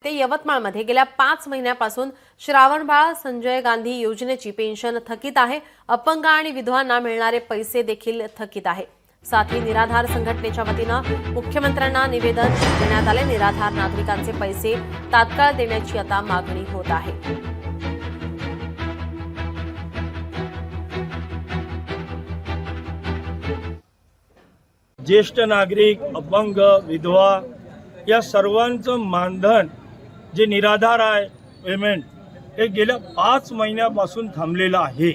ते यवतमाळमध्ये गेल्या 5 महिन्यापासून श्रावणबाळ संजय गांधी योजनेची पेन्शन थकीत आहे। अपंग आणि विधवांना मिळणारे पैसे देखील थकीत आहे। साथ ही निराधार संघटनेच्या वतीनं मुख्यमंत्र्यांना निवेदन देण्यात आले। निराधार नागरिकांचे पैसे तात्काळ देण्याची आता मागणी होत आहे। ज्येष्ठ नागरिक, अपंग, विधवा या सर्वांचं मानधन जे निराधार आहे पेमेंट हे गेल्या 5 महिन्यापासून थांबलेलं आहे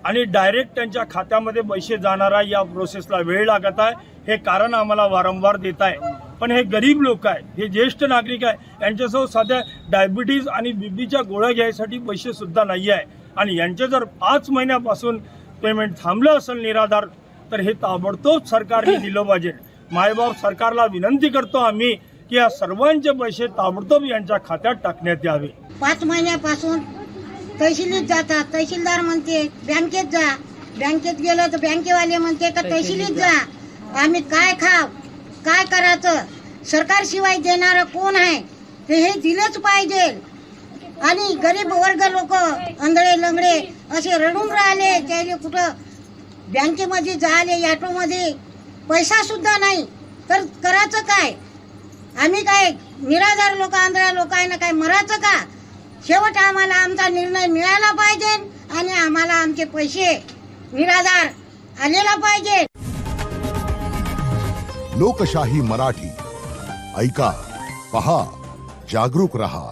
आणि डायरेक्ट त्यांच्या खात्यामध्ये पैसे जाणारा या प्रोसेसला वेळ लागत आहे। हे कारण आम्हाला वारंवार देत आहे। पण हे गरीब लोक आहे, हे ज्येष्ठ नागरिक आहे, यांच्यासह साध्या डायबिटीज आणि बीपीच्या गोळ्या घ्यायसाठी पैसे सुद्धा नाही आहे आणि यांचे जर 5 महिन्यापासून पेमेंट थांबलं असेल निराधार तर हे ताबडतोब सरकारने दिलं पाहिजे। मायबाप सरकारला विनंती करतो आम्ही की या सर्वांचे पैसे ताबडतोब यांच्या खात्यात टाकण्यात यावे। 5 महिन्यापासून तहसीलीत जातात, तहसीलदार म्हणते बँकेत जा, बँकेत गेलो तर बँकेवाले म्हणते का तहसीलीत जा। आम्ही काय खाव, काय करायचं? सरकार शिवाय देणारं कोण आहे? हे दिलंच पाहिजे। आणि गरीब वर्ग लोक आंधळे लंगडे असे रडून राहिले, त्याले कुठं बँकेमध्ये जाले, ऑटोमध्ये पैसा सुद्धा नाही, तर करायचं काय? आम्ही काय निराधार लोक, आंधळा लोक आहे ना, काय मरायचं का? शेवट आम्हाला आमचा निर्णय मिळाला पाहिजे आणि आम्हाला आमचे पैसे निराधार आलेला पाहिजे। लोकशाही मराठी ऐका, पहा, जागरूक रहा।